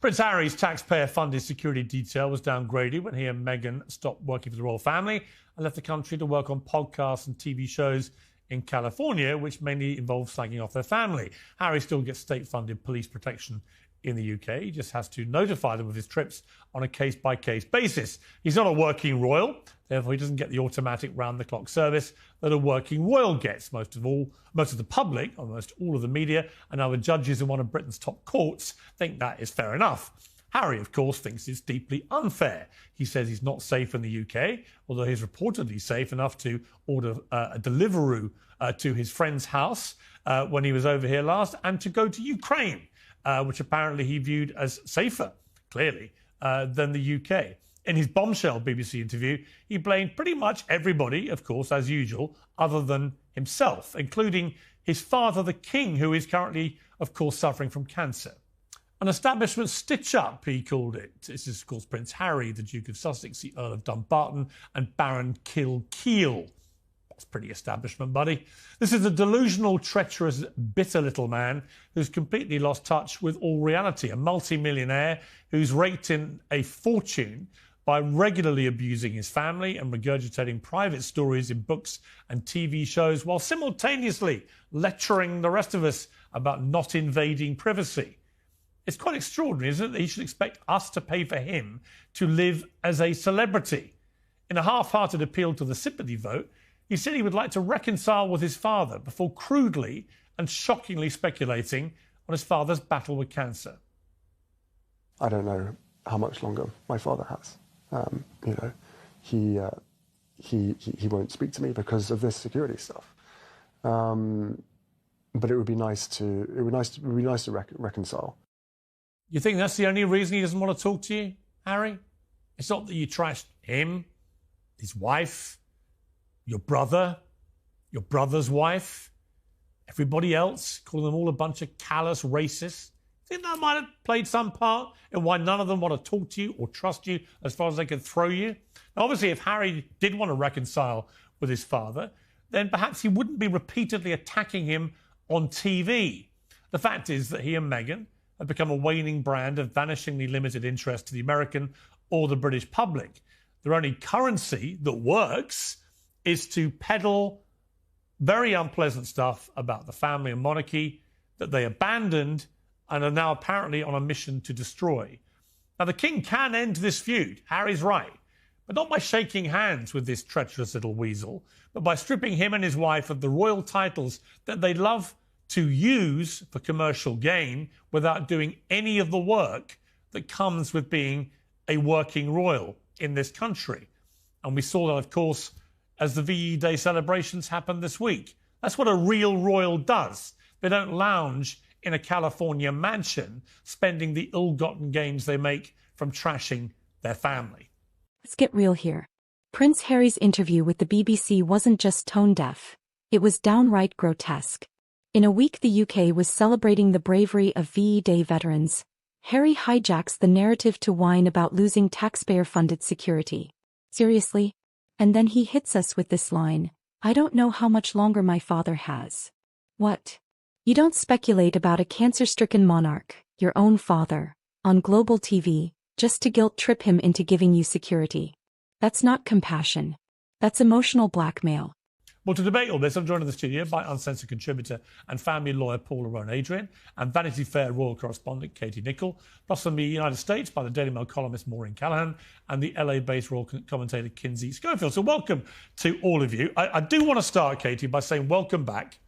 Prince Harry's taxpayer-funded security detail was downgraded when he and Meghan stopped working for the royal family and left the country to work on podcasts and TV shows in California, which mainly involve slagging off their family. Harry still gets state-funded police protection in the UK. He just has to notify them of his trips on a case-by-case basis. He's not a working royal, therefore he doesn't get the automatic round-the-clock service that a working royal gets. Most of the public, almost all of the media, and other judges in one of Britain's top courts think that is fair enough. Harry, of course, thinks it's deeply unfair. He says he's not safe in the UK, although he's reportedly safe enough to order a Deliveroo to his friend's house when he was over here last, and to go to Ukraine, which apparently he viewed as safer, clearly, than the UK. In his bombshell BBC interview, he blamed pretty much everybody, of course, as usual, other than himself, including his father, the King, who is currently, of course, suffering from cancer. An establishment stitch-up, he called it. This is, of course, Prince Harry, the Duke of Sussex, the Earl of Dumbarton, and Baron Kilkeel. That's pretty establishment, buddy. This is a delusional, treacherous, bitter little man who's completely lost touch with all reality, a multi-millionaire who's raked in a fortune by regularly abusing his family and regurgitating private stories in books and TV shows while simultaneously lecturing the rest of us about not invading privacy. It's quite extraordinary, isn't it, that he should expect us to pay for him to live as a celebrity. In a half-hearted appeal to the sympathy vote, he said he would like to reconcile with his father before crudely and shockingly speculating on his father's battle with cancer. I don't know how much longer my father has. He won't speak to me because of this security stuff. But it would be nice to reconcile. You think that's the only reason he doesn't want to talk to you, Harry? It's not that you trashed him, his wife, your brother, your brother's wife, everybody else, calling them all a bunch of callous racists. Think that might have played some part in why none of them want to talk to you or trust you as far as they could throw you? Now, obviously, if Harry did want to reconcile with his father, then perhaps he wouldn't be repeatedly attacking him on TV. The fact is that he and Meghan have become a waning brand of vanishingly limited interest to the American or the British public. Their only currency that works is to peddle very unpleasant stuff about the family and monarchy that they abandoned and are now apparently on a mission to destroy. Now, the King can end this feud, Harry's right, but not by shaking hands with this treacherous little weasel, but by stripping him and his wife of the royal titles that they love to use for commercial gain without doing any of the work that comes with being a working royal in this country. And we saw that, of course, as the VE Day celebrations happened this week. That's what a real royal does. They don't lounge in a California mansion spending the ill-gotten gains they make from trashing their family. Let's get real here. Prince Harry's interview with the BBC wasn't just tone-deaf. It was downright grotesque. In a week the UK was celebrating the bravery of VE Day veterans, Harry hijacks the narrative to whine about losing taxpayer-funded security. Seriously? And then he hits us with this line, "I don't know how much longer my father has." What? You don't speculate about a cancer-stricken monarch, your own father, on global TV, just to guilt-trip him into giving you security. That's not compassion. That's emotional blackmail. Well, to debate all this, I'm joined in the studio by Uncensored contributor and family lawyer Paula Rowan-Adrian and Vanity Fair royal correspondent Katie Nicholl, plus from the United States by the Daily Mail columnist Maureen Callahan and the LA-based royal commentator Kinsey Schofield. So welcome to all of you. I do want to start, Katie, by saying welcome back,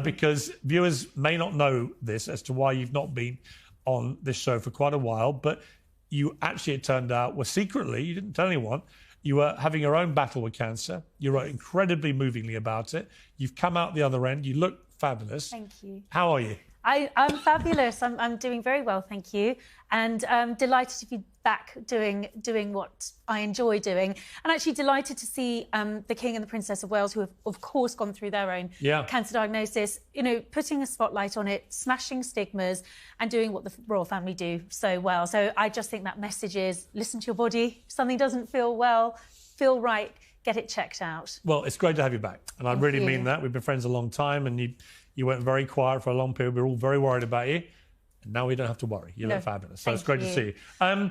because viewers may not know this as to why you've not been on this show for quite a while, but you actually, it turned out, were secretly, you didn't tell anyone, you were having your own battle with cancer. You wrote incredibly movingly about it. You've come out the other end. You look fabulous. Thank you. How are you? I'm fabulous. I'm doing very well, thank you. And delighted to be back doing what I enjoy doing. And actually delighted to see the King and the Princess of Wales, who have, of course, gone through their own cancer diagnosis, putting a spotlight on it, smashing stigmas and doing what the royal family do so well. So I just think that message is, listen to your body. If something doesn't feel right, get it checked out. Well, it's great to have you back. And I really mean that. We've been friends a long time and you went very quiet for a long period. We're all very worried about you. And now we don't have to worry. You look fabulous. So it's great to see you.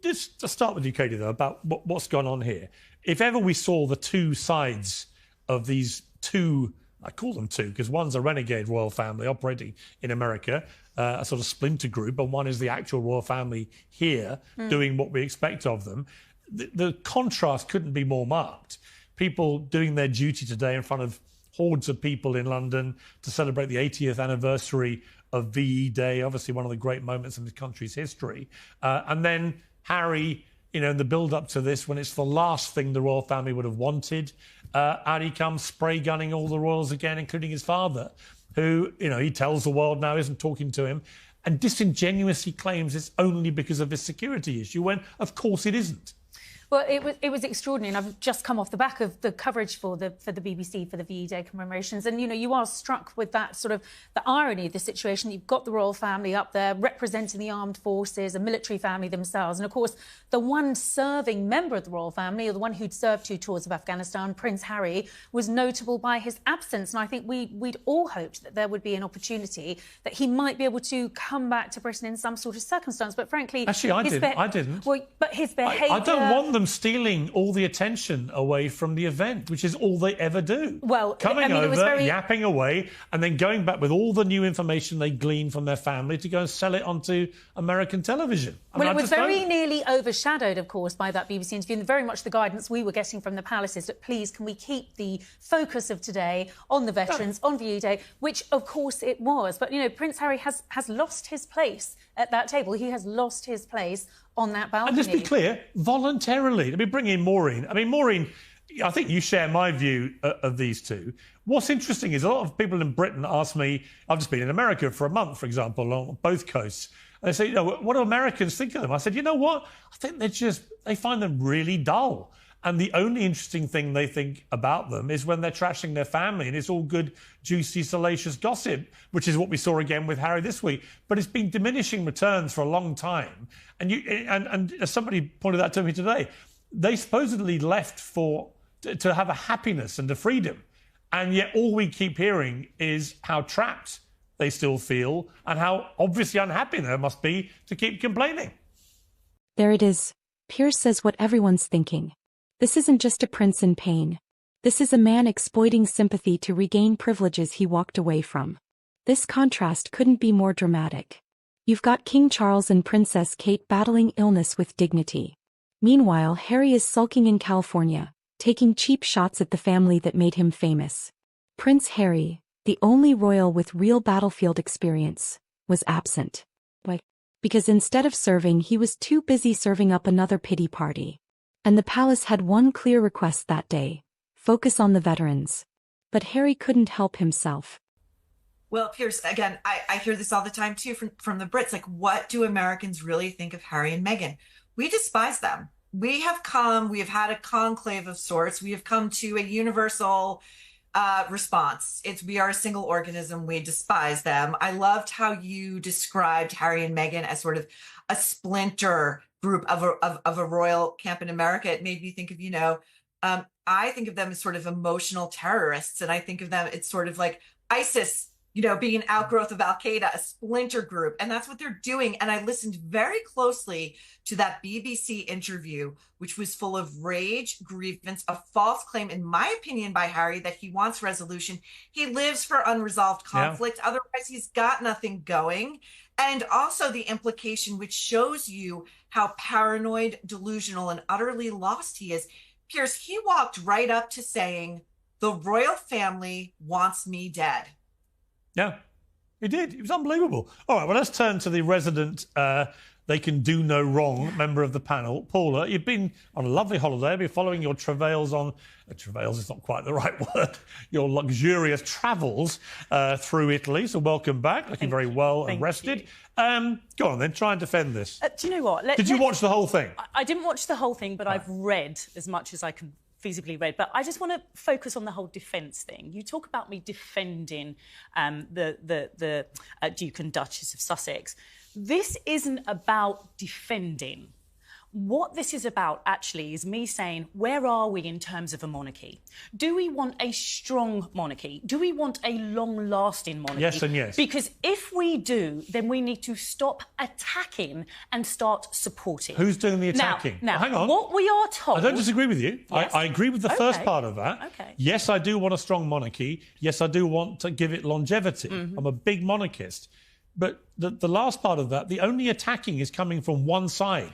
Just to start with you, Katie, though, about what's gone on here. If ever we saw the two sides of these two, I call them two, because one's a renegade royal family operating in America, a sort of splinter group, and one is the actual royal family here doing what we expect of them. The contrast couldn't be more marked. People doing their duty today in front of hordes of people in London to celebrate the 80th anniversary of VE Day, obviously one of the great moments in the country's history. And then Harry, in the build-up to this, when it's the last thing the royal family would have wanted, out he comes spray gunning all the royals again, including his father, who, he tells the world now isn't talking to him, and disingenuously claims it's only because of his security issue, when, of course, it isn't. Well, it was extraordinary, and I've just come off the back of the coverage for the BBC for the VE Day commemorations, and you are struck with that sort of the irony of the situation. You've got the royal family up there representing the armed forces, a military family themselves, and of course the one serving member of the royal family, or the one who'd served 2 tours of Afghanistan, Prince Harry, was notable by his absence, and I think we'd all hoped that there would be an opportunity that he might be able to come back to Britain in some sort of circumstance. But frankly, actually, I didn't. Well, but his behaviour. I don't want them stealing all the attention away from the event, which is all they ever do. Well, coming over, yapping away, and then going back with all the new information they glean from their family to go and sell it onto American television. Well, it was very nearly overshadowed, of course, by that BBC interview, and very much the guidance we were getting from the palace is that, please, can we keep the focus of today on the veterans, on VE Day, which, of course, it was. But, Prince Harry has lost his place at that table. He has lost his place on that balcony. And let's be clear, voluntarily. Let me bring in Maureen. I mean, Maureen, I think you share my view of these two. What's interesting is a lot of people in Britain ask me, I've just been in America for a month, for example, along both coasts, and they say, what do Americans think of them? I said, you know what? I think they find them really dull. And the only interesting thing they think about them is when they're trashing their family, and it's all good, juicy, salacious gossip, which is what we saw again with Harry this week. But it's been diminishing returns for a long time. And as somebody pointed out to me today, they supposedly left to have a happiness and a freedom. And yet all we keep hearing is how trapped they still feel and how obviously unhappy they must be to keep complaining. There it is. Piers says what everyone's thinking. This isn't just a prince in pain. This is a man exploiting sympathy to regain privileges he walked away from. This contrast couldn't be more dramatic. You've got King Charles and Princess Kate battling illness with dignity. Meanwhile, Harry is sulking in California, taking cheap shots at the family that made him famous. Prince Harry, the only royal with real battlefield experience, was absent. Why? Because instead of serving, he was too busy serving up another pity party. And the palace had one clear request that day: focus on the veterans. But Harry couldn't help himself. Well, Piers, again, I hear this all the time, too, from the Brits. Like, what do Americans really think of Harry and Meghan? We despise them. We have had a conclave of sorts. We have come to a universal response. We are a single organism. We despise them. I loved how you described Harry and Meghan as sort of a splinter group of a royal camp in America. It made me think of, I think of them as sort of emotional terrorists. And I think of them, it's sort of like ISIS, being an outgrowth of Al-Qaeda, a splinter group. And that's what they're doing. And I listened very closely to that BBC interview, which was full of rage, grievance, a false claim, in my opinion, by Harry, that he wants resolution. He lives for unresolved conflict. Yeah. Otherwise, he's got nothing going. And also the implication, which shows you how paranoid, delusional, and utterly lost he is. Piers, he walked right up to saying, the royal family wants me dead. Yeah, he did. It was unbelievable. All right, well, let's turn to the resident they can do no wrong member of the panel. Paula, you've been on a lovely holiday. I've been following your travails on... travails is not quite the right word. Your luxurious travels through Italy. So welcome back. Looking very well and rested. Go on then, try and defend this. Do you know what? Did you watch the whole thing? I didn't watch the whole thing, but I've read as much as I can feasibly read. But I just want to focus on the whole defence thing. You talk about me defending the Duke and Duchess of Sussex. This isn't about defending. What this is about, actually, is me saying, where are we in terms of a monarchy? Do we want a strong monarchy? Do we want a long-lasting monarchy? Yes and yes. Because if we do, then we need to stop attacking and start supporting. Who's doing the attacking? Now, hang on. what we are told... I don't disagree with you. Yes. I agree with the first part of that. Okay. Yes, I do want a strong monarchy. Yes, I do want to give it longevity. Mm-hmm. I'm a big monarchist. But the last part of that, the only attacking is coming from one side.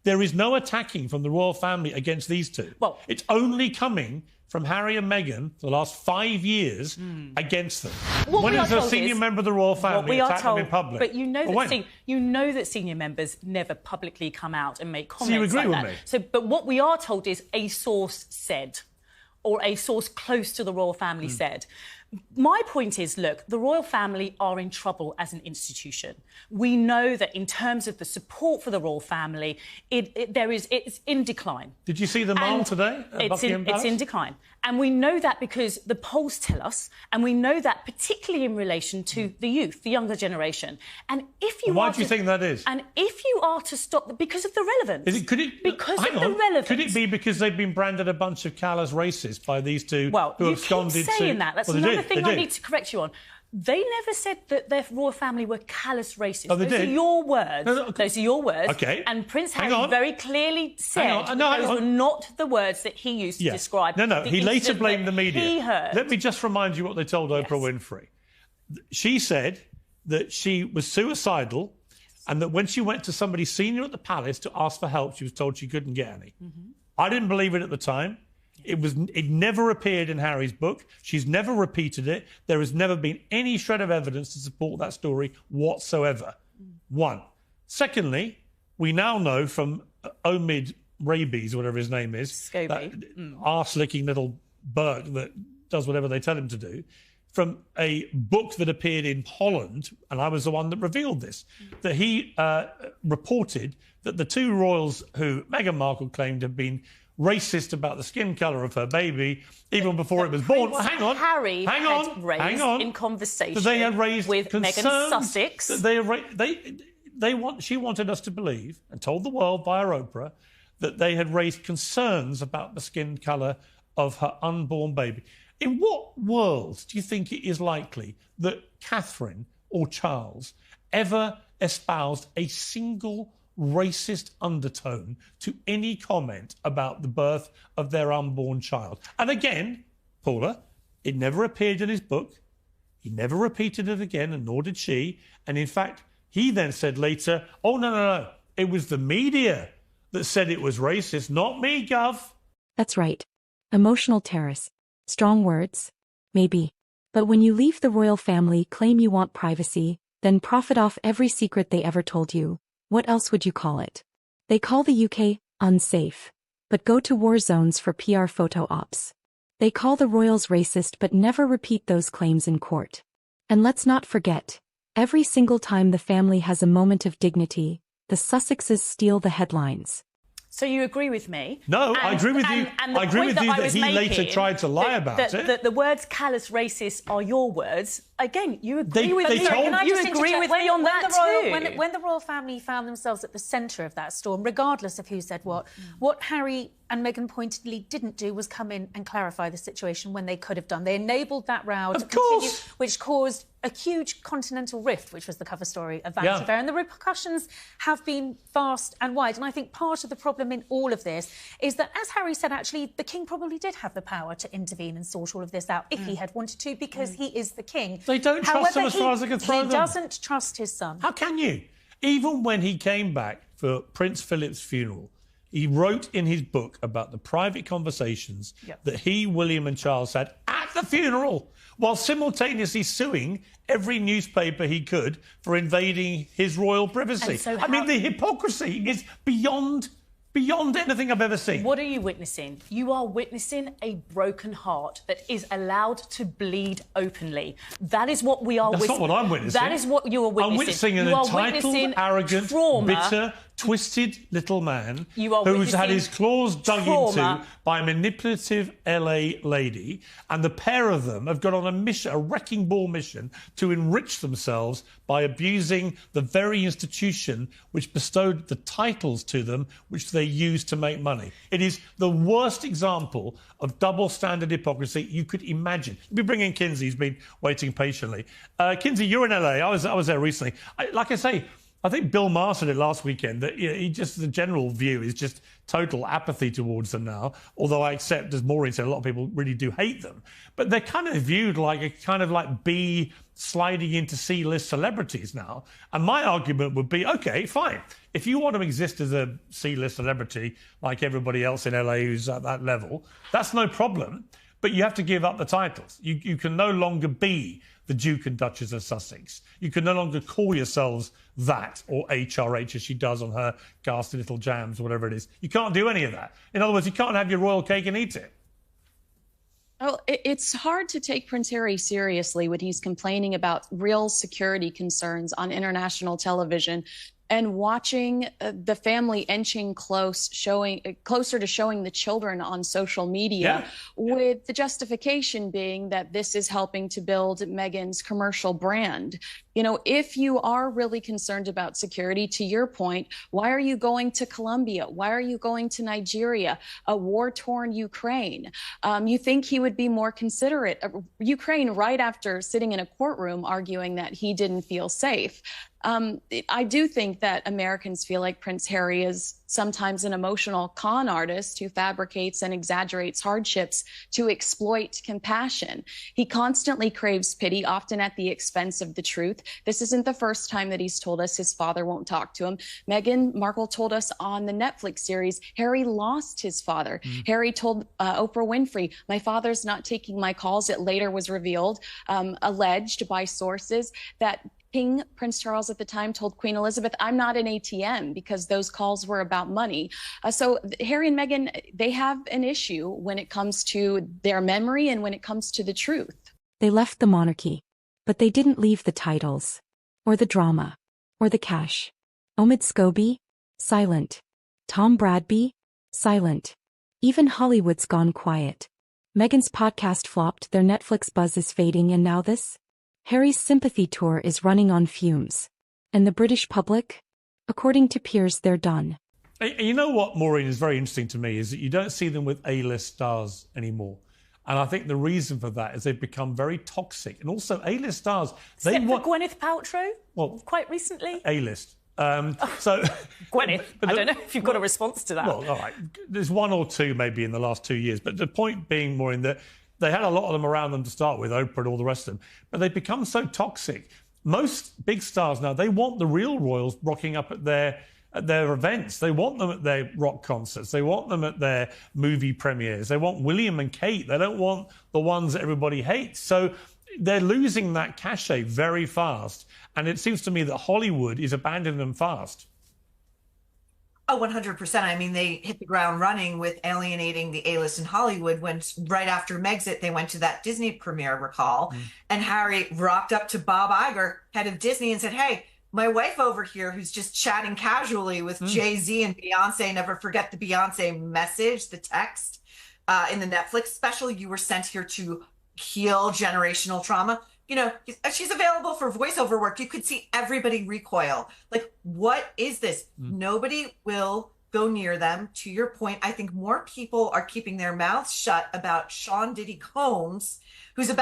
There is no attacking from the royal family against these two. Well, it's only coming from Harry and Meghan for the last 5 years against them. When is a senior member of the royal family attacked them in public? But you know that senior members never publicly come out and make comments so you agree like with that. me? But what we are told is a source said, or a source close to the royal family said. My point is, look, the royal family are in trouble as an institution. We know that in terms of the support for the royal family, it's in decline. Did you see the Mall today at Buckingham Palace? It's in decline. And we know that because the polls tell us, and we know that particularly in relation to the youth, the younger generation. And if you why do you think that is? And if you are to stop, because of the relevance. Could it be because they've been branded a bunch of callous racists by these two who absconded to... Well, you keep saying that. That's another thing I need to correct you on. They never said that their royal family were callous racists. Oh, they did? Those are your words. No, those are your words. Okay. And Prince Harry very clearly said those were not the words that he used to describe. No, he later blamed the media. He heard. Let me just remind you what they told Oprah Winfrey. She said that she was suicidal and that when she went to somebody senior at the palace to ask for help, she was told she couldn't get any. Mm-hmm. I didn't believe it at the time. It never appeared in Harry's book. She's never repeated it. There has never been any shred of evidence to support that story whatsoever. One. Secondly, we now know from Omid Rabies, whatever his name is, that arse-licking little Burke that does whatever they tell him to do, from a book that appeared in Holland, and I was the one that revealed this, that he reported that the two royals who Meghan Markle claimed had been racist about the skin colour of her baby even before it was born. Well, hang on. Harry had raised in conversation they had raised with Meghan Sussex. She wanted us to believe, and told the world via Oprah, that they had raised concerns about the skin colour of her unborn baby. In what world do you think it is likely that Catherine or Charles ever espoused a single racist undertone to any comment about the birth of their unborn child? And again, Paula, it never appeared in his book. He never repeated it again, and nor did she. And in fact, he then said later, oh, no, it was the media that said it was racist, not me, Gov. That's right. Emotional terrace. Strong words. Maybe. But when you leave the royal family, claim you want privacy, then profit off every secret they ever told you, what else would you call it? They call the UK unsafe, but go to war zones for PR photo ops. They call the royals racist but never repeat those claims in court. And let's not forget, every single time the family has a moment of dignity, the Sussexes steal the headlines. So you agree with me? No, I agree with you. I agree with you that he later tried to lie about it. The words callous racist are your words. Again, you agree with me. You agree with me on that too. When the royal family found themselves at the centre of that storm, regardless of who said what Harry and Meghan pointedly didn't do was come in and clarify the situation when they could have done. They enabled that row to continue, which caused a huge continental rift, which was the cover story of Vanity Fair. And the repercussions have been vast and wide. And I think part of the problem in all of this is that, as Harry said, actually, the king probably did have the power to intervene and sort all of this out if he had wanted to, because he is the king. They don't trust him as far as they can throw them. He doesn't trust his son. How can you? Even when he came back for Prince Philip's funeral, he wrote in his book about the private conversations that he, William and Charles had at the funeral, while simultaneously suing every newspaper he could for invading his royal privacy. I mean, the hypocrisy is beyond anything I've ever seen. What are you witnessing? You are witnessing a broken heart that is allowed to bleed openly. That is what we are witnessing. That's not what I'm witnessing. That is what you are witnessing. I'm witnessing an entitled, arrogant, bitter, twisted little man You are who's had his witnessing claws dug trauma. into by a manipulative LA lady, and the pair of them have got on a mission, a wrecking ball mission, to enrich themselves by abusing the very institution which bestowed the titles to them, which they used to make money. It is the worst example of double standard hypocrisy you could imagine. Let me bring in Kinsey, who's been waiting patiently. Kinsey, you're in LA. I was there recently. Like I say, I think Bill Maher said it last weekend that he just, the general view is just total apathy towards them now. Although I accept, as Maureen said, a lot of people really do hate them. But they're kind of viewed like a kind of like B sliding into C-list celebrities now. And my argument would be, okay, fine. If you want to exist as a C-list celebrity like everybody else in LA who's at that level, that's no problem. But you have to give up the titles. You can no longer be the Duke and Duchess of Sussex. You can no longer call yourselves that, or HRH as she does on her ghastly little jams or whatever it is. You can't do any of that. In other words, you can't have your royal cake and eat it. Oh, it's hard to take Prince Harry seriously when he's complaining about real security concerns on international television and watching the family inching closer to showing the children on social media, with the justification being that this is helping to build Meghan's commercial brand. You know, if you are really concerned about security, to your point, why are you going to Colombia? Why are you going to Nigeria, a war-torn Ukraine? You think he would be more considerate of Ukraine right after sitting in a courtroom arguing that he didn't feel safe. I do think that Americans feel like Prince Harry is sometimes an emotional con artist who fabricates and exaggerates hardships to exploit compassion. He constantly craves pity, often at the expense of the truth. This isn't the first time that he's told us his father won't talk to him. Meghan Markle told us on the Netflix series, Harry lost his father. Harry told Oprah Winfrey, my father's not taking my calls. It later was revealed, alleged by sources, that King Prince Charles at the time told Queen Elizabeth, I'm not an ATM, because those calls were about money. So Harry and Meghan, they have an issue when it comes to their memory and when it comes to the truth. They left the monarchy, but they didn't leave the titles, or the drama, or the cash. Omid Scobie? Silent. Tom Bradby? Silent. Even Hollywood's gone quiet. Meghan's podcast flopped, their Netflix buzz is fading, and now this? Harry's sympathy tour is running on fumes. And the British public? According to Piers, they're done. You know what, Maureen, is very interesting to me is that you don't see them with A-list stars anymore. And I think the reason for that is they've become very toxic. And also A-list stars, Except for Gwyneth Paltrow, well, quite recently. A-list. So Gwyneth, I don't know if you've got a response to that. Well, all right. There's one or two maybe in the last 2 years. But the point being, Maureen, that they had a lot of them around them to start with, Oprah and all the rest of them. But they've become so toxic. Most big stars now, they want the real royals rocking up at their events. They want them at their rock concerts. They want them at their movie premieres. They want William and Kate. They don't want the ones that everybody hates. So they're losing that cachet very fast. And it seems to me that Hollywood is abandoning them fast. Oh, 100%. I mean, they hit the ground running with alienating the A-list in Hollywood when right after Megxit, they went to that Disney premiere, recall, and Harry rocked up to Bob Iger, head of Disney, and said, hey, my wife over here who's just chatting casually with Jay-Z and Beyonce, never forget the Beyonce message, the text in the Netflix special, you were sent here to heal generational trauma. You know, she's available for voiceover work. You could see everybody recoil. Like, what is this? Nobody will go near them. To your point, I think more people are keeping their mouths shut about Sean Diddy Combs, whose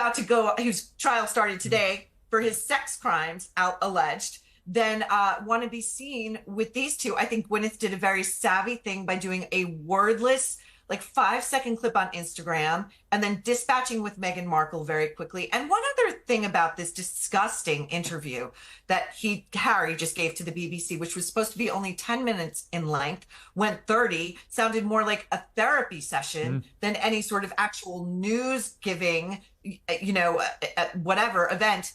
trial started today for his sex crimes alleged, than want to be seen with these two. I think Gwyneth did a very savvy thing by doing a wordless, like 5-second clip on Instagram and then dispatching with Meghan Markle very quickly. And one other thing about this disgusting interview that Harry just gave to the BBC, which was supposed to be only 10 minutes in length, went 30, sounded more like a therapy session than any sort of actual news giving, whatever event.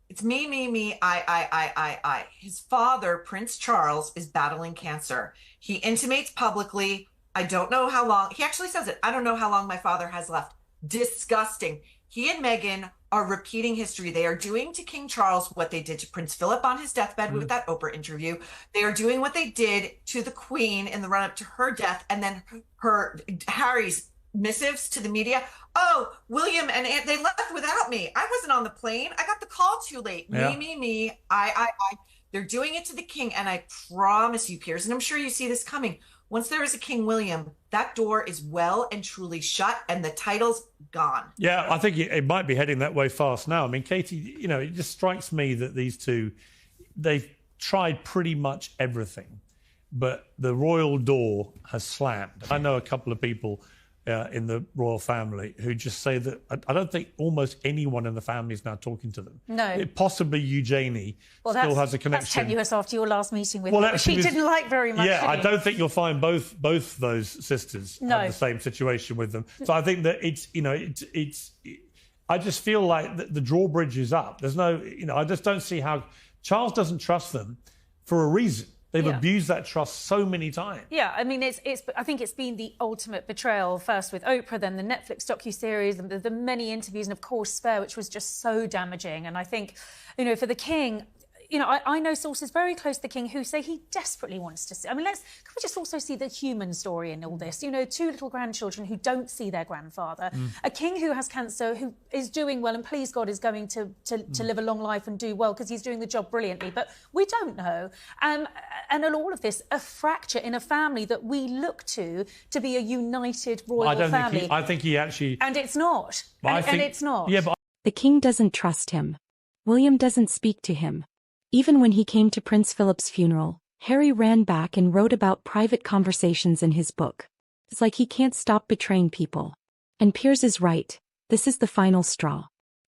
It's me, I. His father, Prince Charles, is battling cancer. He intimates publicly, I don't know how long. He actually says it. I don't know how long my father has left. Disgusting. He and Meghan are repeating history. They are doing to King Charles what they did to Prince Philip on his deathbed with that Oprah interview. They are doing what they did to the Queen in the run-up to her death, and then Harry's missives to the media. Oh, William and Aunt, they left without me. I wasn't on the plane. I got the call too late. Yeah. Me. I. They're doing it to the king, and I promise you, Piers, and I'm sure you see this coming. Once there is a King William, that door is well and truly shut, and the title's gone. Yeah, I think it might be heading that way fast now. I mean, Katie, you know, it just strikes me that these two, they've tried pretty much everything, but the royal door has slammed. I know a couple of people in the royal family who just say that I don't think almost anyone in the family is now talking to them. No. Possibly Eugenie still has a connection. That's tenuous after your last meeting with her, Well, which she didn't like very much. Yeah, I don't think you'll find both those sisters have the same situation with them. So I think that it's, you know, I just feel like the drawbridge is up. There's no, you know, I just don't see how Charles doesn't trust them for a reason. They've abused that trust so many times. Yeah, I mean, I think it's been the ultimate betrayal, first with Oprah, then the Netflix docuseries, and the many interviews, and of course Spare, which was just so damaging. And I think, you know, for the king, you know, I know sources very close to the king who say he desperately wants to see. I mean, can we just also see the human story in all this? You know, 2 little grandchildren who don't see their grandfather, a king who has cancer, who is doing well, and please God is going to live a long life and do well because he's doing the job brilliantly. But we don't know. And in all of this, a fracture in a family that we look to be a united royal family. I think he actually... And it's not. And it's not. Yeah, but... The king doesn't trust him. William doesn't speak to him. Even when he came to Prince Philip's funeral, Harry ran back and wrote about private conversations in his book. It's like he can't stop betraying people. And Piers is right. This is the final straw.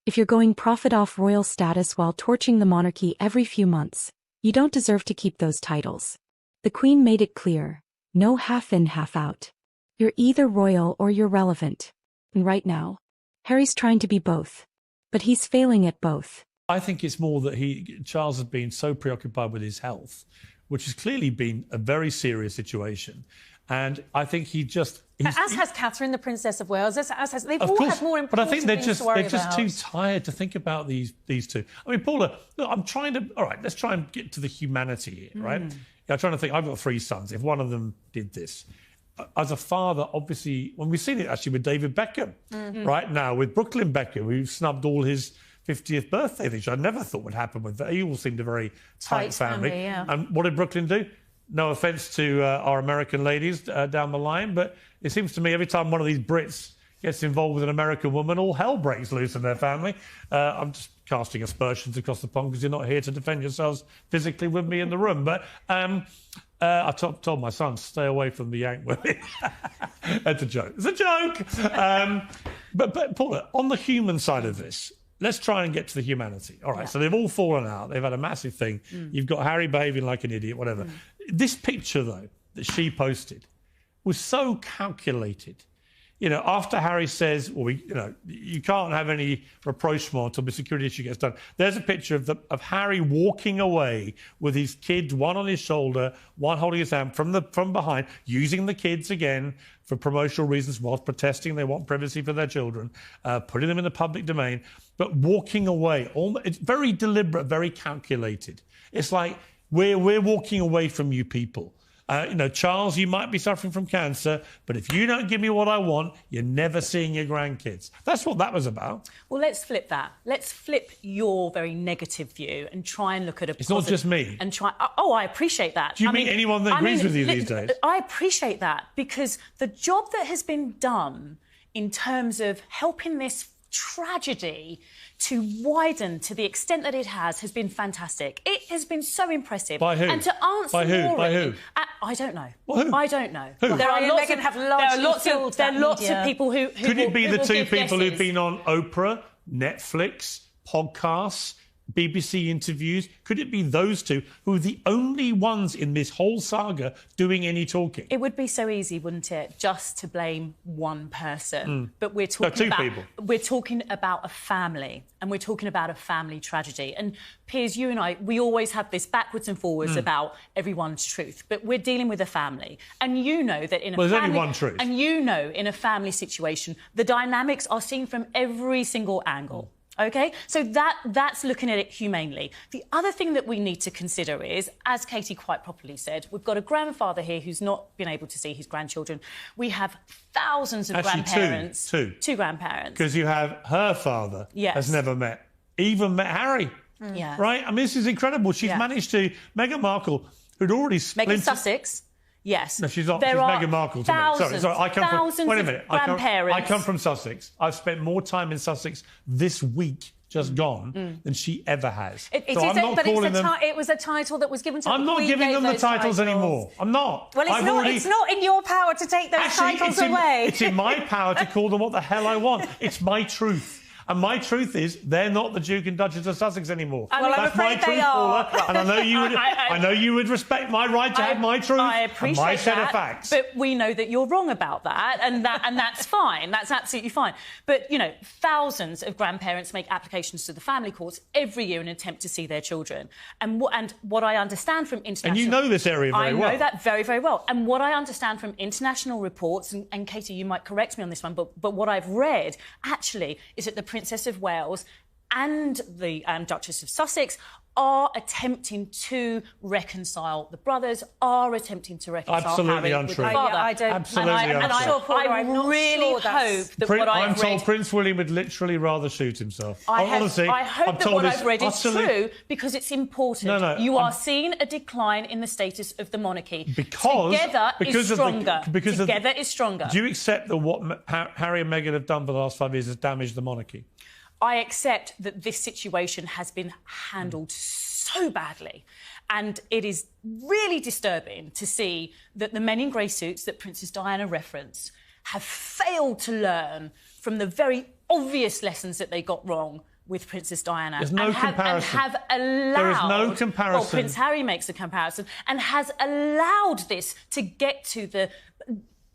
If you're going profit off royal status while torching the monarchy every few months, you don't deserve to keep those titles. The Queen made it clear. No half in, half out. You're either royal or you're relevant. And right now, Harry's trying to be both. But he's failing at both. I think it's more that Charles has been so preoccupied with his health, which has clearly been a very serious situation. And I think as has Catherine, the Princess of Wales. They've all had more important but I think they're just too about. tired to think about these two. I mean, Paula, look, I'm trying to... All right, let's try and get to the humanity here, right? Yeah, I'm trying to think. I've got 3 sons. If one of them did this... As a father, obviously, when we've seen it actually with David Beckham, right now with Brooklyn Beckham, who snubbed all his 50th birthday, which I never thought would happen with that. He all seemed a very tight family. Yeah. And what did Brooklyn do? No offence to our American ladies down the line, but it seems to me every time one of these Brits gets involved with an American woman, all hell breaks loose in their family. I'm just casting aspersions across the pond because you're not here to defend yourselves physically with me in the room. But I told my son, stay away from the Yank women. That's a joke. It's a joke. But Paula, on the human side of this, let's try and get to the humanity. All right, so they've all fallen out. They've had a massive thing. You've got Harry behaving like an idiot, whatever. This picture, though, that she posted was so calculated. You know, after Harry says, well, you can't have any rapprochement until the security issue gets done. There's a picture of Harry walking away with his kids, one on his shoulder, one holding his hand from behind, using the kids again for promotional reasons whilst protesting they want privacy for their children, putting them in the public domain, but walking away. It's very deliberate, very calculated. It's like, we're walking away from you people. Charles, you might be suffering from cancer, but if you don't give me what I want, you're never seeing your grandkids. That's what that was about. Well, let's flip that. Let's flip your very negative view and try and look at It's not just me. And try. Oh, I appreciate that. Do you meet anyone that agrees with you these days? I appreciate that because the job that has been done in terms of helping this tragedy to widen to the extent that it has been fantastic. It has been so impressive. By who? And to answer By who? Maureen, By who? I don't know. Well, who? I don't know. Who? There are lots Megan of people who Could it be the 2 people guesses. who've been on Oprah, Netflix, podcasts, BBC interviews? Could it be those two who are the only ones in this whole saga doing any talking? It would be so easy, wouldn't it, just to blame one person. But we're talking we're talking about a family, and we're talking about a family tragedy. And Piers, you and I, we always have this backwards and forwards about everyone's truth, but we're dealing with a family, and you know that in a there's family, only one truth. And you know, in a family situation, the dynamics are seen from every single angle. OK, so that's looking at it humanely. The other thing that we need to consider is, as Katie quite properly said, we've got a grandfather here who's not been able to see his grandchildren. We have thousands of grandparents. Two grandparents. Because you have her father has never met, even met Harry. Yeah. Right? I mean, this is incredible. She's managed to... Meghan Markle, who'd already splintered... Meghan Sussex. Yes. No, she's not. There she's are Meghan Markle to thousands, me. Sorry. I come from. Wait a minute. Grandparents. I come from Sussex. I've spent more time in Sussex this week just gone than she ever has. It was a title that was given to. I'm not giving them the titles anymore. I'm not. Well, it's not in your power to take those titles away. It's in my power to call them what the hell I want. It's my truth. And my truth is, they're not the Duke and Duchess of Sussex anymore. Well, that's my truth, Paula. And I know you would. I know you would respect my right to have my truth. I appreciate and my set that, of facts. but we know that you're wrong about that, and that's fine. That's absolutely fine. But you know, thousands of grandparents make applications to the family courts every year in an attempt to see their children. And what I understand from international, and you know this area very well. I know that very, very well. And what I understand from international reports, and Katie, you might correct me on this one, but what I've read actually is that the Princess of Wales and the Duchess of Sussex are attempting to reconcile the brothers, are attempting to reconcile Absolutely Harry untrue. with the father. I don't. Absolutely untrue. I really hope that what I've I'm told read... Prince William would literally rather shoot himself. Honestly, I hope that what I've read is utterly... true, because it's important. No, you are seeing a decline in the status of the monarchy. Because Together is stronger. Together is stronger. Do you accept that what Harry and Meghan have done for the last 5 years has damaged the monarchy? I accept that this situation has been handled so badly, and it is really disturbing to see that the men in grey suits that Princess Diana referenced have failed to learn from the very obvious lessons that they got wrong with Princess Diana. There's no comparison. And have allowed... There is no comparison. Well, Prince Harry makes a comparison and has allowed this to get to the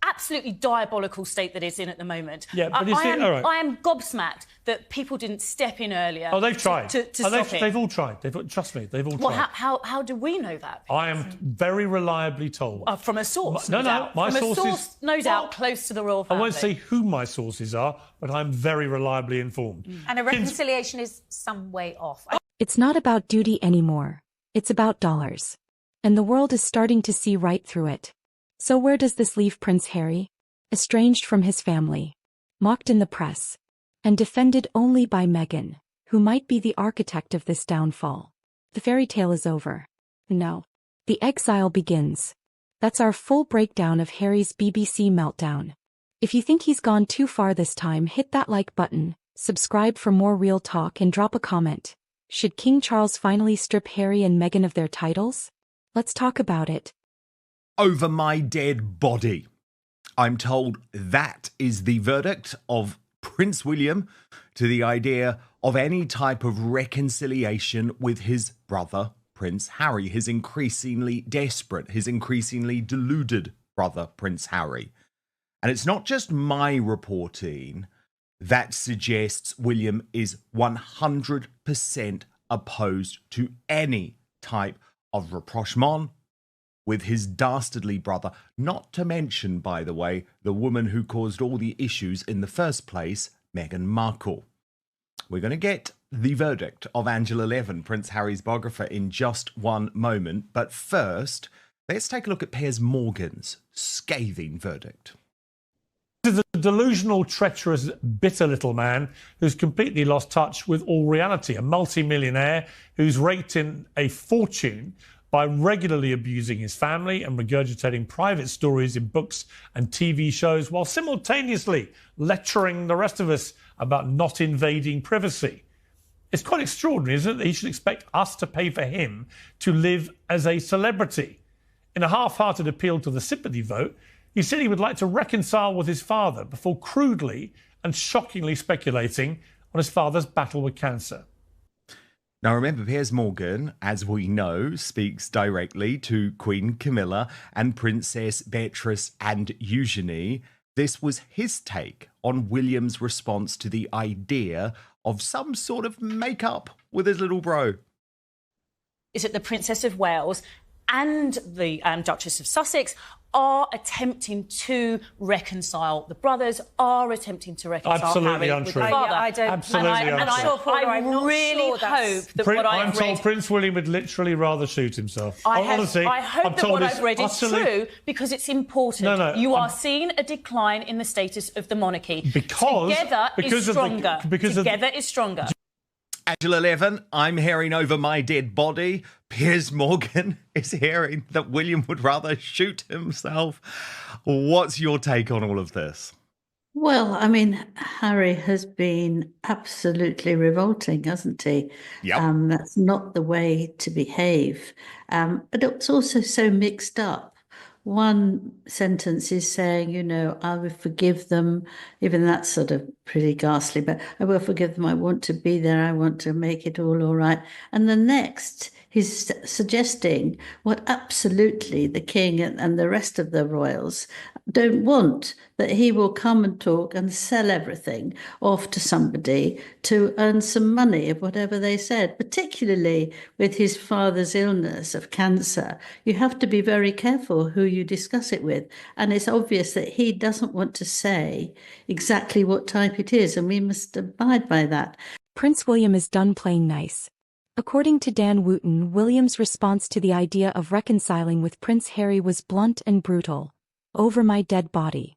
absolutely diabolical state that it's in at the all right. I am gobsmacked that people didn't step in earlier. Oh, they've tried. To stop it. They've all tried. Trust me, they've all tried. How do we know that? I am very reliably told. From a source, no doubt. My from sources... a source, no doubt, close to the royal family. I won't say who my sources are, but I'm very reliably informed. And a reconciliation is some way off. It's not about duty anymore. It's about dollars. And the world is starting to see right through it. So where does this leave Prince Harry? Estranged from his family, mocked in the press, and defended only by Meghan, who might be the architect of this downfall. The fairy tale is over. No. The exile begins. That's our full breakdown of Harry's BBC meltdown. If you think he's gone too far this time, hit that like button, subscribe for more real talk, and drop a comment. Should King Charles finally strip Harry and Meghan of their titles? Let's talk about it. Over my dead body. I'm told that is the verdict of Prince William to the idea of any type of reconciliation with his brother, Prince Harry, his increasingly desperate, his increasingly deluded brother, Prince Harry. And it's not just my reporting that suggests William is 100% opposed to any type of rapprochement with his dastardly brother, not to mention, by the way, the woman who caused all the issues in the first place, Meghan Markle. We're going to get the verdict of Angela Levin, Prince Harry's biographer, in just one moment. But first, let's take a look at Piers Morgan's scathing verdict. This is a delusional, treacherous, bitter little man who's completely lost touch with all reality, a multi-millionaire who's raked in a fortune by regularly abusing his family and regurgitating private stories in books and TV shows while simultaneously lecturing the rest of us about not invading privacy. It's quite extraordinary, isn't it, that he should expect us to pay for him to live as a celebrity. In a half-hearted appeal to the sympathy vote, he said he would like to reconcile with his father before crudely and shockingly speculating on his father's battle with cancer. Now, remember, Piers Morgan, as we know, speaks directly to Queen Camilla and Princess Beatrice and Eugenie. This was his take on William's response to the idea of some sort of make-up with his little bro. Is that the Princess of Wales and the Duchess of Sussex are attempting to reconcile. The brothers are attempting to reconcile Absolutely Harry untrue. with the father. I don't. Absolutely I'm untrue. not sure, Paula, I I'm not really sure that's- hope that what I'm I've told read... Prince William would literally rather shoot himself. Honestly, I hope I'm that told what it's I've read is utterly- true because it's important. No, you are seeing a decline in the status of the monarchy. Because Together is stronger. Together is stronger. Angela 11, I'm hearing over my dead body. Piers Morgan is hearing that William would rather shoot himself. What's your take on all of this? Well, I mean, Harry has been absolutely revolting, hasn't he? Yep. That's not the way to behave. But it's also so mixed up. One sentence is saying, you know, I will forgive them. Even that's sort of pretty ghastly, but I will forgive them. I want to be there. I want to make it all right. And the next, he's suggesting what absolutely the king and the rest of the royals don't want, that he will come and talk and sell everything off to somebody to earn some money of whatever they said, particularly with his father's illness of cancer. You have to be very careful who you discuss it with. And it's obvious that he doesn't want to say exactly what type it is, and we must abide by that. Prince William is done playing nice. According to Dan Wooten, William's response to the idea of reconciling with Prince Harry was blunt and brutal. Over my dead body.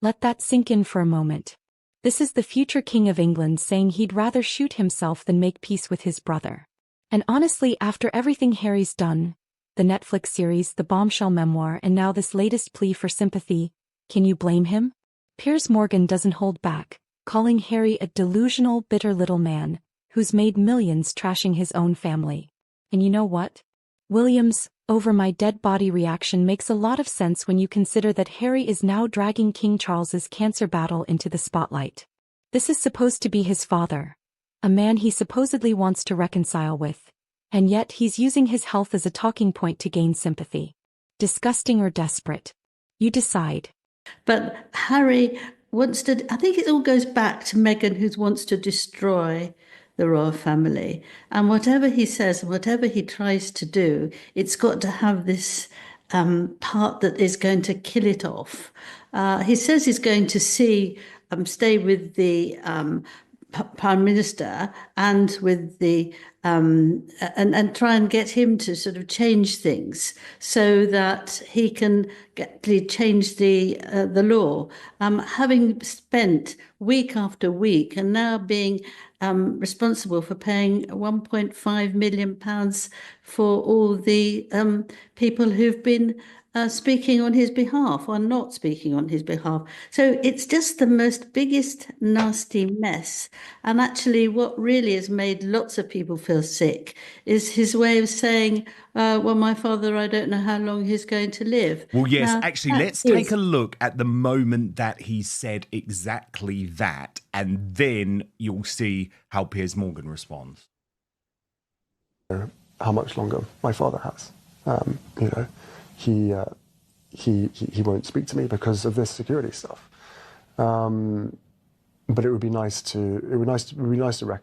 Let that sink in for a moment. This is the future King of England saying he'd rather shoot himself than make peace with his brother. And honestly, after everything Harry's done, the Netflix series, the bombshell memoir, and now this latest plea for sympathy, can you blame him? Piers Morgan doesn't hold back, calling Harry a delusional, bitter little man who's made millions trashing his own family. And you know what? William's over my dead body reaction makes a lot of sense when you consider that Harry is now dragging King Charles's cancer battle into the spotlight. This is supposed to be his father, a man he supposedly wants to reconcile with, and yet he's using his health as a talking point to gain sympathy. Disgusting or desperate? You decide. But Harry wants to, I think it all goes back to Meghan, who wants to destroy the royal family. And whatever he says, whatever he tries to do, it's got to have this part that is going to kill it off. He says he's going to stay with the Prime Minister and with the and try and get him to sort of change things so that he can change the law. Having spent week after week and now being responsible for paying £1.5 million for all the people who've been speaking on his behalf or not speaking on his behalf. So it's just the most biggest nasty mess. And actually what really has made lots of people feel sick is his way of saying, well, my father, I don't know how long he's going to live. Well, yes, now, actually, let's take a look at the moment that he said exactly that, and then you'll see how Piers Morgan responds. How much longer my father has. You know, he won't speak to me because of this security stuff. But it would be nice to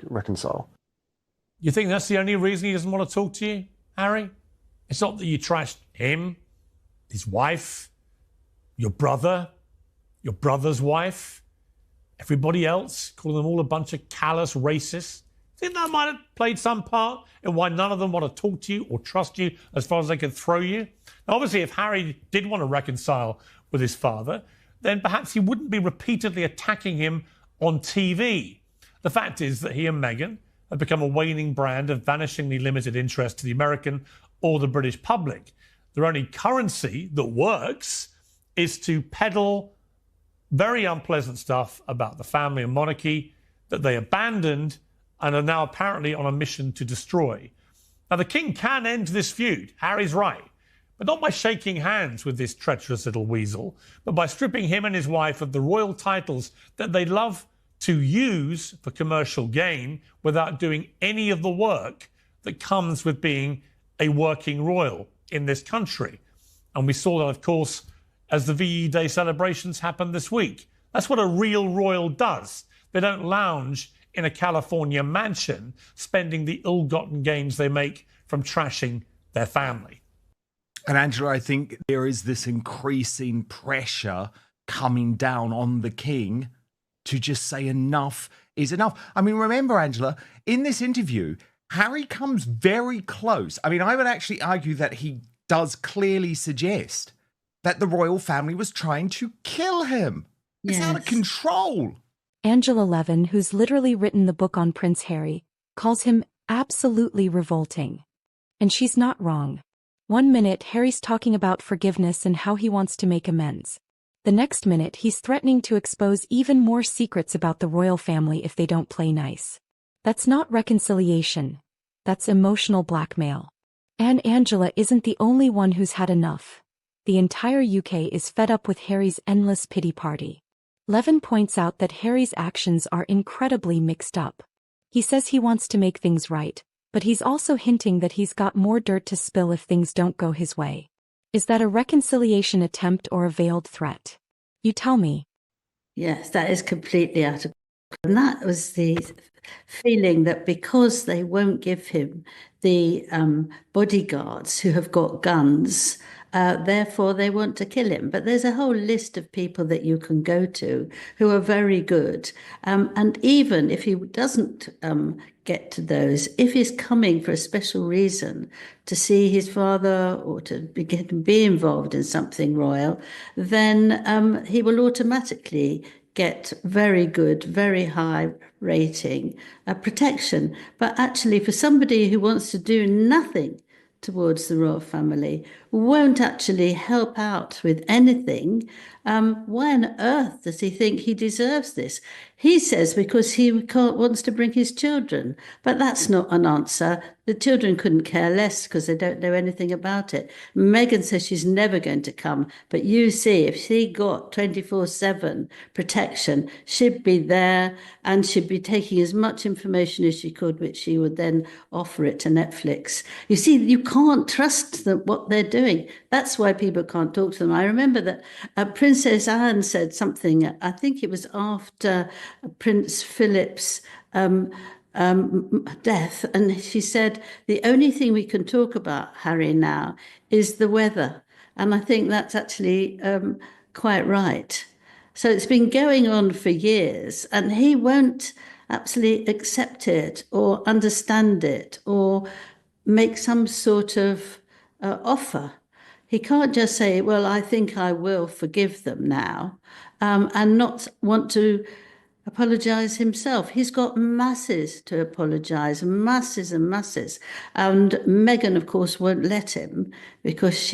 reconcile. You think that's the only reason he doesn't want to talk to you, Harry? It's not that you trashed him, his wife, your brother, your brother's wife, everybody else, calling them all a bunch of callous racists. Think that might have played some part in why none of them want to talk to you or trust you as far as they can throw you? Now, obviously, if Harry did want to reconcile with his father, then perhaps he wouldn't be repeatedly attacking him on TV. The fact is that he and Meghan have become a waning brand of vanishingly limited interest to the American or the British public. Their only currency that works is to peddle very unpleasant stuff about the family and monarchy that they abandoned and are now apparently on a mission to destroy. Now, the king can end this feud, Harry's right, but not by shaking hands with this treacherous little weasel, but by stripping him and his wife of the royal titles that they love to use for commercial gain without doing any of the work that comes with being a working royal in this country. And we saw that, of course, as the VE Day celebrations happened this week. That's what a real royal does. They don't lounge in a California mansion spending the ill-gotten gains they make from trashing their family. And Angela, I think there is this increasing pressure coming down on the king to just say enough is enough. I mean, remember, Angela, in this interview, Harry comes very close. I mean, I would actually argue that he does clearly suggest that the royal family was trying to kill him. It's out of control. Angela Levin, who's literally written the book on Prince Harry, calls him absolutely revolting. And she's not wrong. One minute, Harry's talking about forgiveness and how he wants to make amends. The next minute, he's threatening to expose even more secrets about the royal family if they don't play nice. That's not reconciliation. That's emotional blackmail. And Angela isn't the only one who's had enough. The entire UK is fed up with Harry's endless pity party. Levin points out that Harry's actions are incredibly mixed up. He says he wants to make things right, but he's also hinting that he's got more dirt to spill if things don't go his way. Is that a reconciliation attempt or a veiled threat? You tell me. Yes, that is completely out of control. And that was the feeling that because they won't give him the bodyguards who have got guns, therefore they want to kill him. But there's a whole list of people that you can go to who are very good. And even if he doesn't get to those, if he's coming for a special reason to see his father or to be involved in something royal, then he will automatically get very good, very high rating protection. But actually, for somebody who wants to do nothing towards the royal family, won't actually help out with anything, why on earth does he think he deserves this? He says because he wants to bring his children, but that's not an answer. The children couldn't care less because they don't know anything about it. Meghan says she's never going to come, but you see, if she got 24/7 protection, she'd be there and she'd be taking as much information as she could, which she would then offer it to Netflix. You see, you can't trust them, what they're doing. That's why people can't talk to them. I remember that Princess Anne said something, I think it was after Prince Philip's death, and she said, the only thing we can talk about, Harry, now is the weather. And I think that's actually quite right. So it's been going on for years, and he won't absolutely accept it or understand it or make some sort of offer. He can't just say, well, I think I will forgive them now, and not want to apologise himself. He's got masses to apologise, masses and masses. And Meghan, of course, won't let him because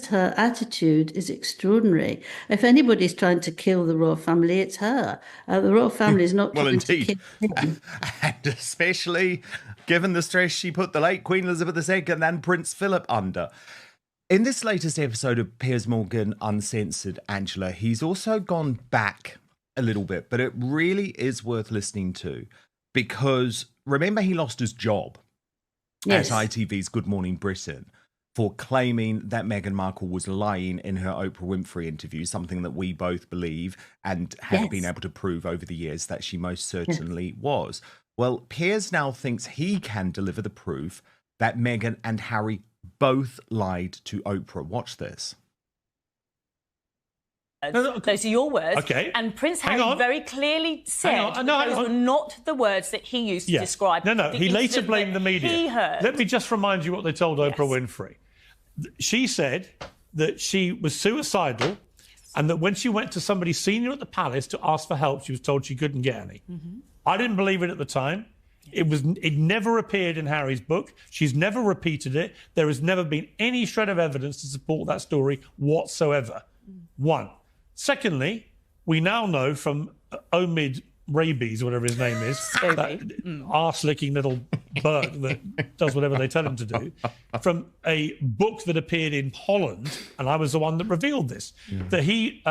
her attitude is extraordinary. If anybody's trying to kill the royal family, it's her. The royal family is not trying to kill him. And especially given the stress she put the late Queen Elizabeth II and Prince Philip under. In this latest episode of Piers Morgan Uncensored, Angela, he's also gone back a little bit, but it really is worth listening to because remember he lost his job at ITV's Good Morning Britain for claiming that Meghan Markle was lying in her Oprah Winfrey interview, something that we both believe and have been able to prove over the years that she most certainly was. Well, Piers now thinks he can deliver the proof that Meghan and Harry both lied to Oprah. Watch this. Those are your words. Okay. And Prince Harry very clearly said those were not the words that he used to describe. No. He later blamed the media. He heard. Let me just remind you what they told Oprah Winfrey. She said that she was suicidal and that when she went to somebody senior at the palace to ask for help, she was told she couldn't get any. I didn't believe it at the time. It never appeared in Harry's book. She's never repeated it. There has never been any shred of evidence to support that story whatsoever. One. Secondly, we now know from Omid Rabies, whatever his name is, that arse-licking little bird that does whatever they tell him to do, from a book that appeared in Holland, and I was the one that revealed this, that he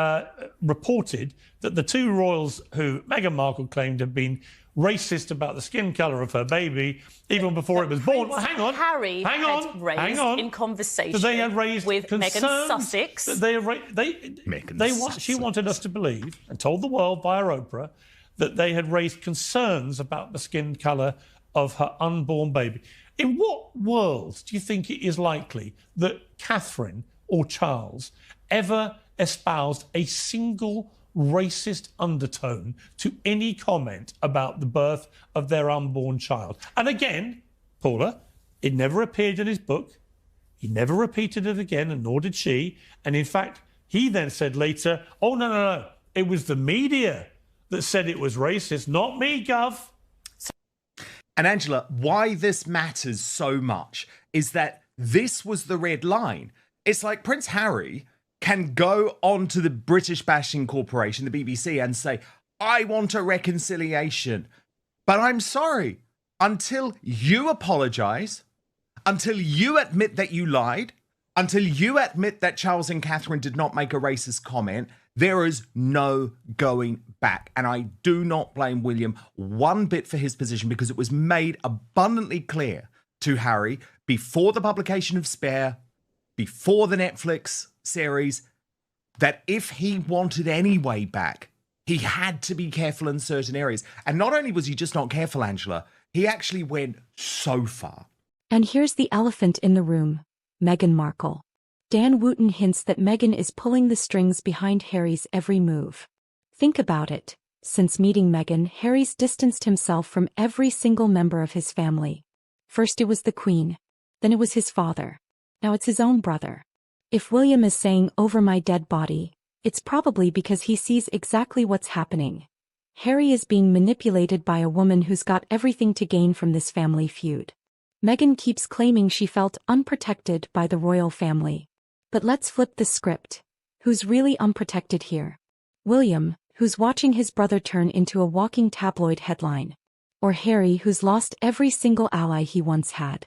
reported that the two royals who Meghan Markle claimed had been racist about the skin colour of her baby even before it was born. Well, hang on. Harry had raised in conversation that they had raised with Meghan Sussex. That she wanted us to believe, and told the world via Oprah, that they had raised concerns about the skin colour of her unborn baby. In what world do you think it is likely that Catherine or Charles ever espoused a single racist undertone to any comment about the birth of their unborn child? And again, Paula, it never appeared in his book. He never repeated it again, and nor did she. And in fact, he then said later, oh, no, it was the media that said it was racist, not me, Gov. And Angela, why this matters so much is that this was the red line. It's like Prince Harry can go on to the British Bashing Corporation, the BBC, and say, I want a reconciliation. But I'm sorry, until you apologise, until you admit that you lied, until you admit that Charles and Catherine did not make a racist comment, there is no going back. And I do not blame William one bit for his position, because it was made abundantly clear to Harry before the publication of Spare, before the Netflix series, that if he wanted any way back, he had to be careful in certain areas. And not only was he just not careful, Angela, he actually went so far. And here's the elephant in the room, Meghan Markle. Dan Wooten hints that Meghan is pulling the strings behind Harry's every move. Think about it. Since meeting Meghan, Harry's distanced himself from every single member of his family. First it was the Queen, then it was his father. Now it's his own brother. If William is saying over my dead body, it's probably because he sees exactly what's happening. Harry is being manipulated by a woman who's got everything to gain from this family feud. Meghan keeps claiming she felt unprotected by the royal family. But let's flip the script. Who's really unprotected here? William, who's watching his brother turn into a walking tabloid headline? Or Harry, who's lost every single ally he once had?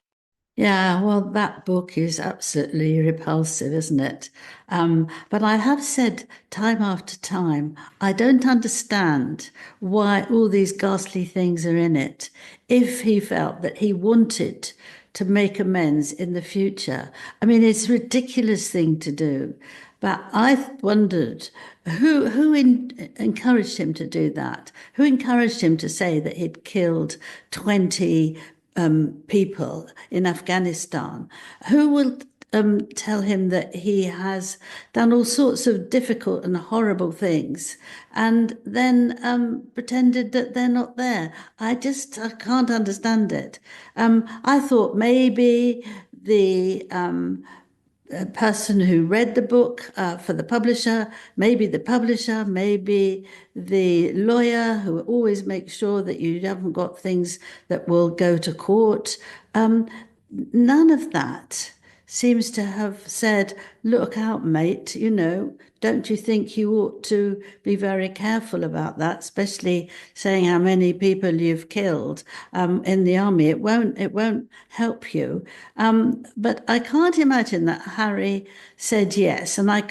Yeah, well, that book is absolutely repulsive, isn't it? But I have said time after time, I don't understand why all these ghastly things are in it. If he felt that he wanted to make amends in the future, I mean, it's a ridiculous thing to do. But I wondered who encouraged him to do that? Who encouraged him to say that he'd killed 20 people in Afghanistan? Who will tell him that he has done all sorts of difficult and horrible things and then pretended that they're not there? I can't understand it. I thought maybe the person who read the book for the publisher, maybe the lawyer who always makes sure that you haven't got things that will go to court. None of that seems to have said, look out, mate, don't you think you ought to be very careful about that, especially saying how many people you've killed in the army. It won't help you. But I can't imagine that Harry said yes, and I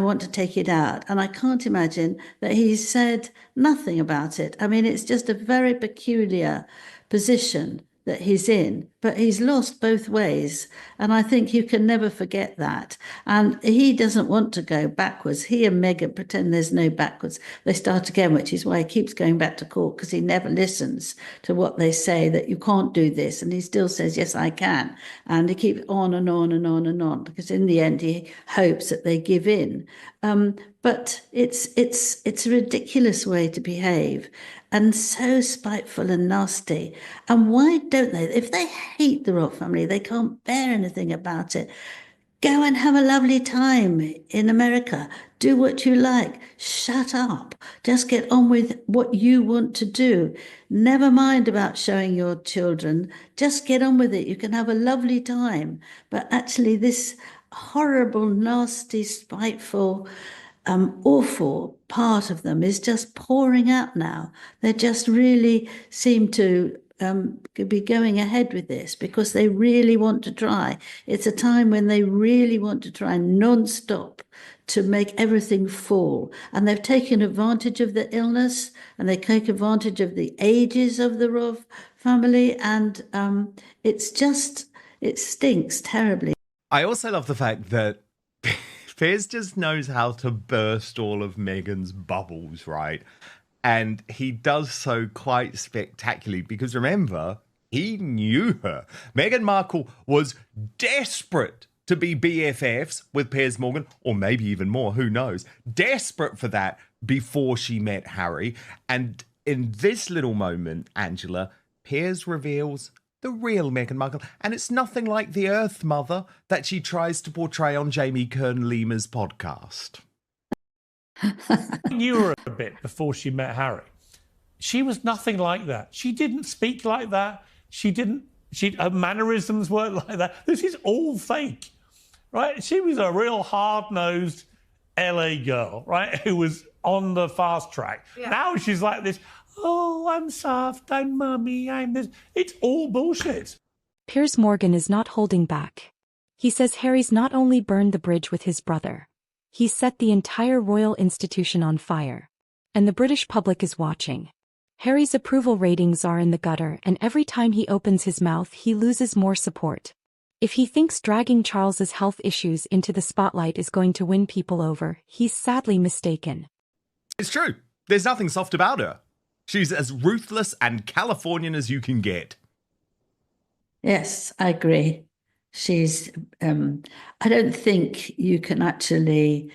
want to take it out. And I can't imagine that he said nothing about it. I mean, it's just a very peculiar position that he's in, but he's lost both ways. And I think you can never forget that. And he doesn't want to go backwards. He and Meghan pretend there's no backwards. They start again, which is why he keeps going back to court, because he never listens to what they say, that you can't do this. And he still says, yes, I can. And he keeps on and on and on and on, because in the end, he hopes that they give in. But it's a ridiculous way to behave, and so spiteful and nasty. And why don't they? If they hate the royal family, they can't bear anything about it. Go and have a lovely time in America. Do what you like. Shut up. Just get on with what you want to do. Never mind about showing your children. Just get on with it. You can have a lovely time. But actually, this horrible, nasty, spiteful awful part of them is just pouring out now. They just really seem to be going ahead with this because they really want to try. It's a time when they really want to try non-stop to make everything fall. And they've taken advantage of the illness and they take advantage of the ages of the royal family. And it stinks terribly. I also love the fact that Piers just knows how to burst all of Meghan's bubbles, right? And he does so quite spectacularly because remember, he knew her. Meghan Markle was desperate to be BFFs with Piers Morgan, or maybe even more, who knows? Desperate for that before she met Harry. And in this little moment, Angela, Piers reveals the real Meghan Markle, and it's nothing like the Earth Mother that she tries to portray on Jamie Kern-Lima's podcast. I knew her a bit before she met Harry. She was nothing like that. She didn't speak like that. Her mannerisms weren't like that. This is all fake, right? She was a real hard-nosed LA girl, right, who was on the fast track. Yeah. Now she's like this, oh, I'm soft, I'm mummy, I'm this. It's all bullshit. Piers Morgan is not holding back. He says Harry's not only burned the bridge with his brother, he's set the entire royal institution on fire. And the British public is watching. Harry's approval ratings are in the gutter, and every time he opens his mouth he loses more support. If he thinks dragging Charles's health issues into the spotlight is going to win people over, he's sadly mistaken. It's true. There's nothing soft about her. She's as ruthless and Californian as you can get. Yes, I agree. She's, I don't think you can actually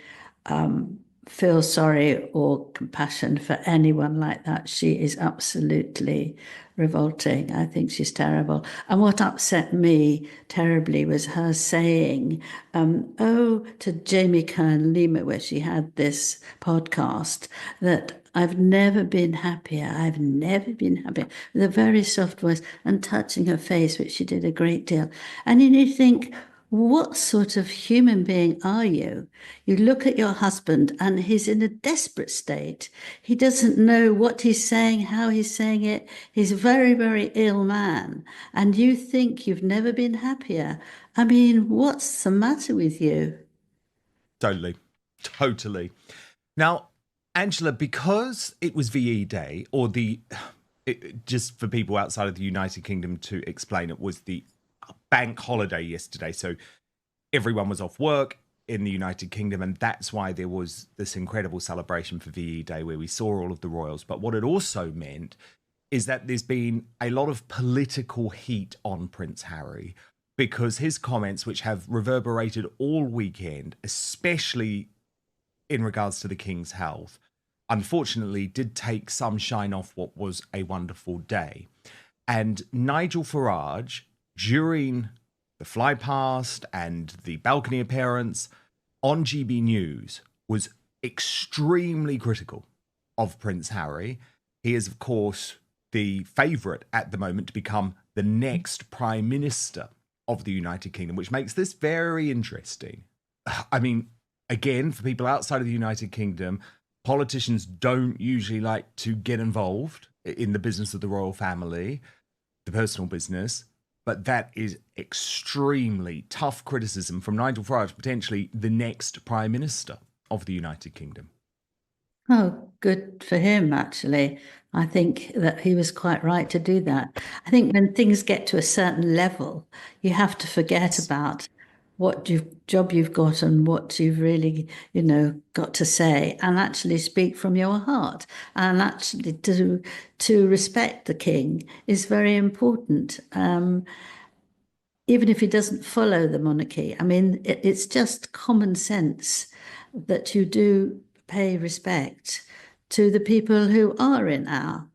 feel sorry or compassion for anyone like that. She is absolutely revolting. I think she's terrible. And what upset me terribly was her saying, to Jamie Kern-Lima, where she had this podcast, that I've never been happier. I've never been happier, with a very soft voice and touching her face, which she did a great deal. And you think, what sort of human being are you? You look at your husband and he's in a desperate state. He doesn't know what he's saying, how he's saying it. He's a very, very ill man. And you think you've never been happier. I mean, what's the matter with you? Totally. Now, Angela, because it was VE Day, or just for people outside of the United Kingdom to explain, it was the bank holiday yesterday. So everyone was off work in the United Kingdom, and that's why there was this incredible celebration for VE Day where we saw all of the royals. But what it also meant is that there's been a lot of political heat on Prince Harry because his comments, which have reverberated all weekend, especially in regards to the King's health, unfortunately did take some shine off what was a wonderful day. And Nigel Farage, during the fly past and the balcony appearance on GB News, was extremely critical of Prince Harry. He is, of course, the favourite at the moment to become the next Prime Minister of the United Kingdom, which makes this very interesting. I mean, again, for people outside of the United Kingdom, politicians don't usually like to get involved in the business of the royal family, the personal business, but that is extremely tough criticism from Nigel Farage, potentially the next Prime Minister of the United Kingdom. Oh, good for him, actually. I think that he was quite right to do that. I think when things get to a certain level, you have to forget about what job you've got and what you've really, got to say, and actually speak from your heart. And actually to respect the king is very important. Even if he doesn't follow the monarchy. I mean, it's just common sense that you do pay respect to the people who are in our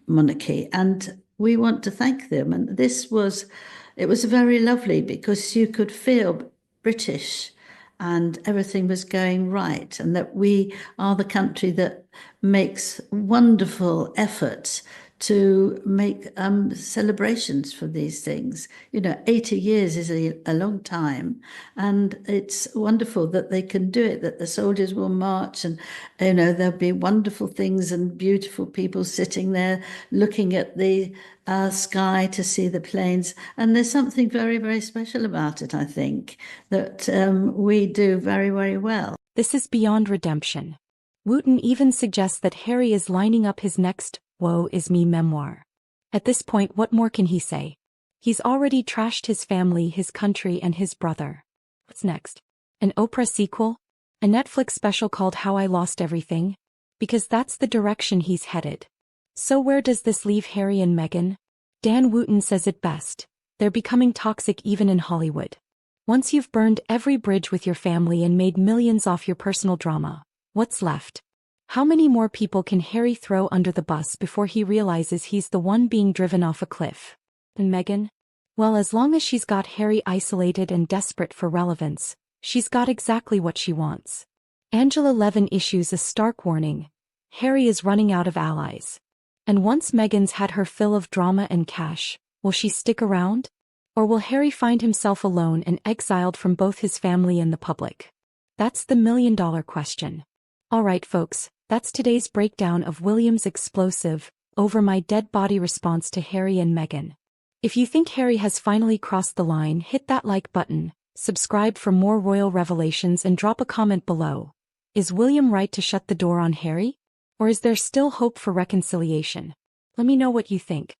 monarchy, and we want to thank them. And it was very lovely because you could feel British and everything was going right, and that we are the country that makes wonderful efforts to make celebrations for these things. 80 years is a long time, and it's wonderful that they can do it, that the soldiers will march, and there'll be wonderful things and beautiful people sitting there looking at the sky to see the planes. And there's something very, very special about it, I think, that we do very, very well. This is beyond redemption. Wooten even suggests that Harry is lining up his next Woe Is Me memoir. At this point, what more can he say? He's already trashed his family, his country, and his brother. What's next? An Oprah sequel? A Netflix special called How I Lost Everything? Because that's the direction he's headed. So where does this leave Harry and Meghan? Dan Wooten says it best. They're becoming toxic even in Hollywood. Once you've burned every bridge with your family and made millions off your personal drama, what's left? How many more people can Harry throw under the bus before he realizes he's the one being driven off a cliff? And Meghan? Well, as long as she's got Harry isolated and desperate for relevance, she's got exactly what she wants. Angela Levin issues a stark warning. Harry is running out of allies. And once Meghan's had her fill of drama and cash, will she stick around? Or will Harry find himself alone and exiled from both his family and the public? That's the million-dollar question. All right, folks, that's today's breakdown of William's explosive, over my dead body response to Harry and Meghan. If you think Harry has finally crossed the line, hit that like button, subscribe for more royal revelations, and drop a comment below. Is William right to shut the door on Harry? Or is there still hope for reconciliation? Let me know what you think.